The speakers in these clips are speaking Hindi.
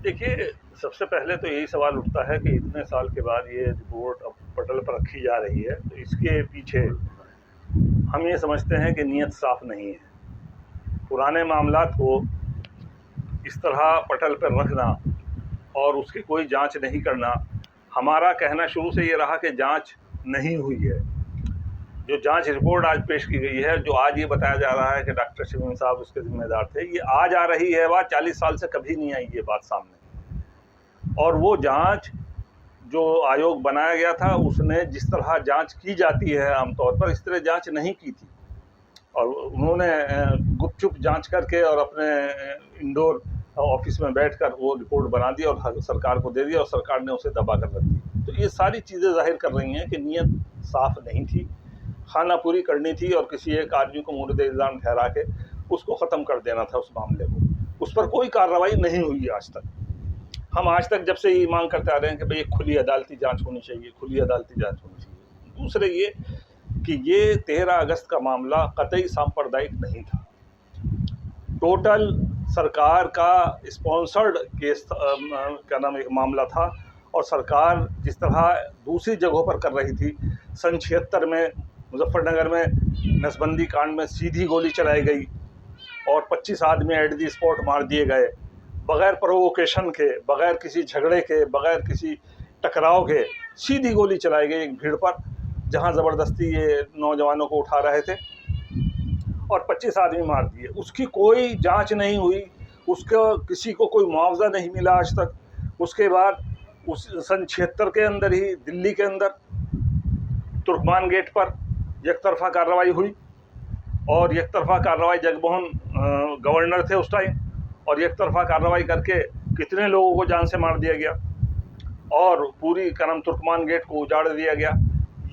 देखिए, सबसे पहले तो यही सवाल उठता है कि इतने साल के बाद ये रिपोर्ट अब पटल पर रखी जा रही है, तो इसके पीछे हम ये समझते हैं कि नीयत साफ नहीं है। पुराने मामलात को इस तरह पटल पर रखना और उसकी कोई जांच नहीं करना, हमारा कहना शुरू से ये रहा कि जांच नहीं हुई है। जो जांच रिपोर्ट आज पेश की गई है, जो आज ये बताया जा रहा है कि डॉक्टर शिवम साहब उसके जिम्मेदार थे, ये आज आ रही है बात, 40 साल से कभी नहीं आई ये बात सामने। और वो जांच जो आयोग बनाया गया था, उसने जिस तरह जांच की जाती है आमतौर पर, इस तरह जांच नहीं की थी। और उन्होंने गुपचुप जांच करके और अपने इंडोर ऑफिस में बैठकर वो रिपोर्ट बना दी और सरकार को दे दी, और सरकार ने उसे दबा कर रख दी। तो ये सारी चीज़ें जाहिर कर रही हैं कि नीयत साफ नहीं थी, खाना पूरी करनी थी और किसी एक आदमी को मुर्द इल्ज़ाम ठहरा के उसको ख़त्म कर देना था उस मामले को। उस पर कोई कार्रवाई नहीं हुई आज तक। हम आज तक जब से ये मांग करते आ रहे हैं कि भाई एक खुली अदालती जांच होनी चाहिए, खुली अदालती जांच होनी चाहिए। दूसरे ये कि ये 13 अगस्त का मामला कतई सांप्रदायिक नहीं था। टोटल सरकार का स्पॉन्सर्ड केस क्या नाम एक मामला था, और सरकार जिस तरह दूसरी जगहों पर कर रही थी, सन 76 में मुजफ्फरनगर में नसबंदी कांड में सीधी गोली चलाई गई और 25 आदमी एट दी स्पॉट मार दिए गए, बग़ैर प्रोवोकेशन के, बग़ैर किसी झगड़े के, बग़ैर किसी टकराव के सीधी गोली चलाई गई एक भीड़ पर, जहां ज़बरदस्ती ये नौजवानों को उठा रहे थे, और 25 आदमी मार दिए। उसकी कोई जांच नहीं हुई, उसका किसी को कोई मुआवजा नहीं मिला आज तक। उसके बाद उस सन 76 के अंदर ही दिल्ली के अंदर तुर्कमान गेट पर एक तरफा कार्रवाई हुई, और एक तरफा कार्रवाई जगमोहन गवर्नर थे उस टाइम, और एक तरफा कार्रवाई करके कितने लोगों को जान से मार दिया गया और पूरी तुर्कमान गेट को उजाड़ दिया गया।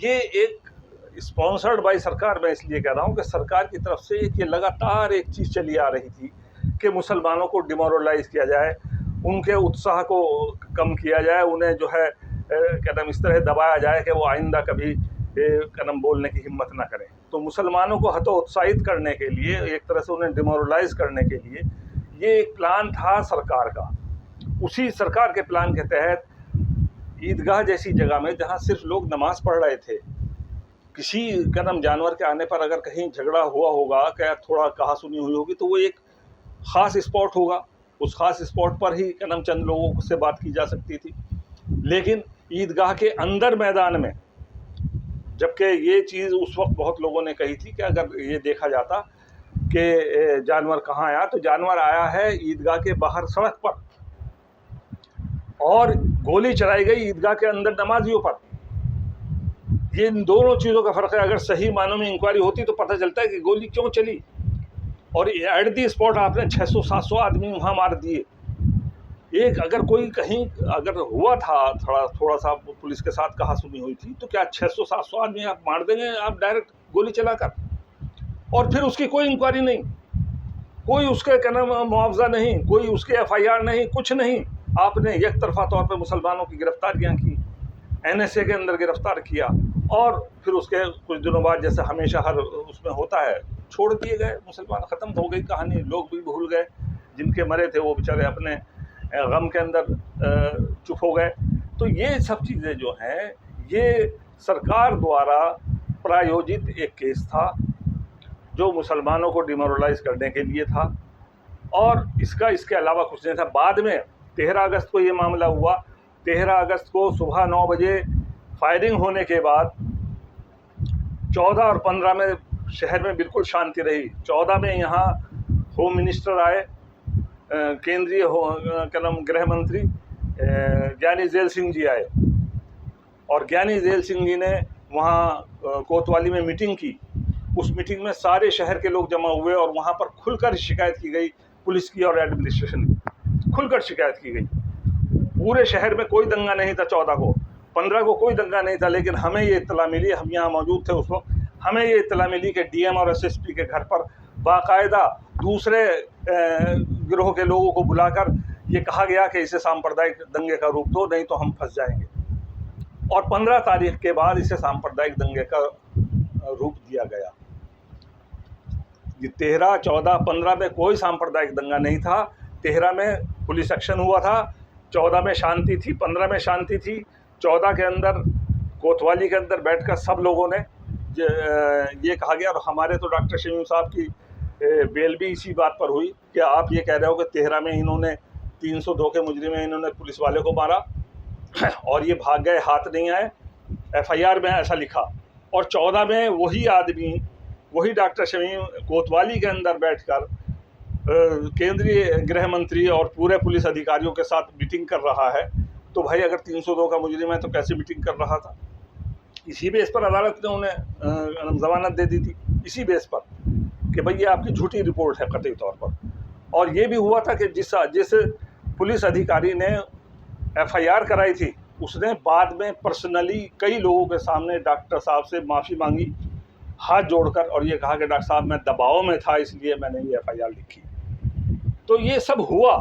ये एक स्पॉन्सर्ड बाय सरकार, मैं इसलिए कह रहा हूँ कि सरकार की तरफ से ये लगातार एक चीज़ चली आ रही थी कि मुसलमानों को डिमोरलाइज किया जाए, उनके उत्साह को कम किया जाए, उन्हें जो है इस तरह दबाया जाए कि वो आइंदा कभी बोलने की हिम्मत ना करें। तो मुसलमानों को हतोत्साहित करने के लिए, एक तरह से उन्हें डिमोरलाइज करने के लिए ये एक प्लान था सरकार का। उसी सरकार के प्लान के तहत ईदगाह जैसी जगह में, जहाँ सिर्फ लोग नमाज पढ़ रहे थे, किसी जानवर के आने पर अगर कहीं झगड़ा हुआ होगा, क्या थोड़ा कहा सुनी हुई होगी, तो वो एक ख़ास स्पॉट होगा, उस ख़ास स्पॉट पर ही चंद लोगों से बात की जा सकती थी। लेकिन ईदगाह के अंदर मैदान में, जबकि ये चीज़ उस वक्त बहुत लोगों ने कही थी कि अगर ये देखा जाता कि जानवर कहाँ आया, तो जानवर आया है ईदगाह के बाहर सड़क पर, और गोली चलाई गई ईदगाह के अंदर नमाजियों पर। ये इन दोनों चीज़ों का फ़र्क है। अगर सही मानों में इंक्वायरी होती तो पता चलता है कि गोली क्यों चली, और एट दी स्पॉट आपने 600-700 आदमी वहाँ मार दिए। एक अगर कोई कहीं अगर हुआ था थोड़ा सा पुलिस के साथ कहा सुनी हुई थी, तो क्या 600-700 आदमी आप मार देंगे आप डायरेक्ट गोली चलाकर, और फिर उसकी कोई इंक्वायरी नहीं, कोई उसके मुआवजा नहीं, कोई उसके FIR नहीं, कुछ नहीं। आपने एक तरफा तौर पर मुसलमानों की गिरफ्तारियाँ की, NSA के अंदर गिरफ्तार किया, और फिर उसके कुछ दिनों बाद, जैसे हमेशा हर उसमें होता है, छोड़ दिए गए मुसलमान। ख़त्म हो गई कहानी, लोग भी भूल गए, जिनके मरे थे वो बेचारे अपने गम के अंदर चुप हो गए। तो ये सब चीज़ें जो हैं, ये सरकार द्वारा प्रायोजित एक केस था जो मुसलमानों को डिमोरलाइज करने के लिए था, और इसके अलावा कुछ नहीं था। बाद में 13 अगस्त को ये मामला हुआ। 13 अगस्त को सुबह 9 बजे फायरिंग होने के बाद 14 और 15 में शहर में बिल्कुल शांति रही। 14 में यहाँ होम मिनिस्टर आए, केंद्रीय गृह मंत्री ज्ञानी जेल सिंह जी आए, और ज्ञानी जेल सिंह जी ने वहाँ कोतवाली में मीटिंग की। उस मीटिंग में सारे शहर के लोग जमा हुए, और वहाँ पर खुलकर शिकायत की गई पुलिस की और एडमिनिस्ट्रेशन की, खुलकर शिकायत की गई। पूरे शहर में कोई दंगा नहीं था 14 को, 15 को कोई दंगा नहीं था, लेकिन हमें ये इत्तला मिली, हम यहाँ मौजूद थे उस वक्त, हमें ये इत्तला मिली कि DM और SSP के घर पर बाकायदा दूसरे गिरोह के लोगों को बुलाकर ये कहा गया कि इसे सांप्रदायिक दंगे का रूप दो, नहीं तो हम फंस जाएंगे। और 15 तारीख के बाद इसे सांप्रदायिक दंगे का रूप दिया गया। ये 13, 14, 15 में कोई सांप्रदायिक दंगा नहीं था। 13 में पुलिस एक्शन हुआ था, 14 में शांति थी, 15 में शांति थी, 14 के अंदर कोतवाली के अंदर बैठकर सब लोगों ने ये कहा गया, और हमारे तो डॉक्टर शमीम साहब की बेल भी इसी बात पर हुई कि आप ये कह रहे हो कि 13 में इन्होंने 302 के मुजरिम में इन्होंने पुलिस वाले को मारा और ये भाग गए, हाथ नहीं आए, FIR में ऐसा लिखा, और 14 में वही आदमी, वही डॉक्टर शमीम कोतवाली के अंदर बैठकर केंद्रीय गृह मंत्री और पूरे पुलिस अधिकारियों के साथ मीटिंग कर रहा है। तो भाई अगर 302 का मुजरिम है तो कैसे मीटिंग कर रहा था? इसी बेस पर अदालत ने उन्हें जमानत दे दी थी, इसी बेस पर कि भाई ये आपकी झूठी रिपोर्ट है कतई तौर पर। और ये भी हुआ था कि जिस पुलिस अधिकारी ने FIR कराई थी उसने बाद में पर्सनली कई लोगों के सामने डॉक्टर साहब से माफ़ी मांगी हाथ जोड़कर, और ये कहा कि डॉक्टर साहब मैं दबाव में था इसलिए मैंने ये FIR लिखी। तो ये सब हुआ।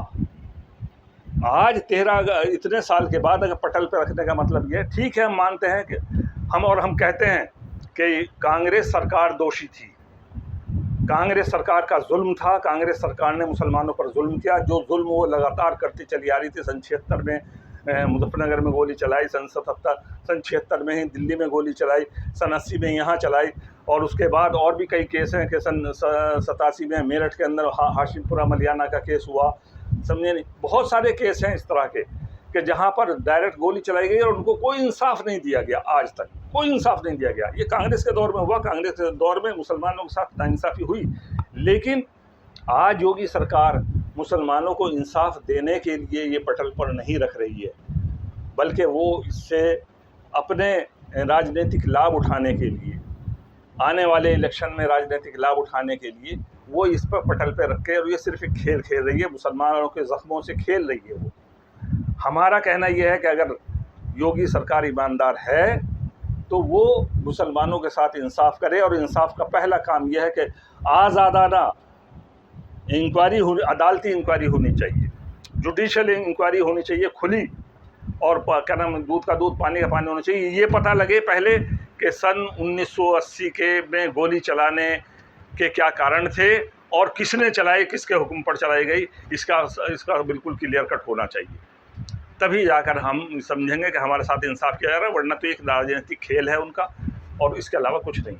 आज 13 इतने साल के बाद अगर पटल पर रखने का मतलब ये, ठीक है हम मानते हैं कि हम कहते हैं कि कांग्रेस सरकार दोषी थी, कांग्रेस सरकार का जुल्म था, कांग्रेस सरकार ने मुसलमानों पर जुल्म किया, जो जुल्म वो लगातार करती चली आ रही थी। सन 76 में मुजफ्फरनगर में गोली चलाई, सन 76 में ही दिल्ली में गोली चलाई, सन 80 में यहाँ चलाई, और उसके बाद और भी कई केस हैं कि सन 87 में मेरठ के अंदर हाशिमपुरा मलियाना का केस हुआ, समझे नहीं। बहुत सारे केस हैं इस तरह के कि जहाँ पर डायरेक्ट गोली चलाई गई और उनको कोई इंसाफ नहीं दिया गया, आज तक कोई इंसाफ नहीं दिया गया। ये कांग्रेस के दौर में हुआ, कांग्रेस के दौर में मुसलमानों के साथ नाइंसाफ़ी हुई, लेकिन आज योगी सरकार मुसलमानों को इंसाफ देने के लिए ये पटल पर नहीं रख रही है, बल्कि वो इससे अपने राजनीतिक लाभ उठाने के लिए, आने वाले इलेक्शन में राजनीतिक लाभ उठाने के लिए वो इस पर पटल पर रख के, और ये सिर्फ एक खेल खेल रही है, मुसलमानों के ज़ख्मों से खेल रही है वो। हमारा कहना यह है कि अगर योगी सरकार ईमानदार है तो वो मुसलमानों के साथ इंसाफ करे, और इंसाफ का पहला काम यह है कि आज़ादाना इंक्वायरी अदालती इंक्वायरी होनी चाहिए, जुडिशल इंक्वायरी होनी चाहिए, खुली, और क्या नाम, दूध का दूध पानी का पानी होना चाहिए। ये पता लगे पहले कि सन 1980 के में गोली चलाने के क्या कारण थे और किसने चलाई, किसके हुक्म पर चलाई गई, इसका बिल्कुल क्लियर कट होना चाहिए। तभी जाकर हम समझेंगे कि हमारे साथ इंसाफ किया जा रहा है, वरना तो एक राजनीतिक खेल है उनका, और इसके अलावा कुछ नहीं।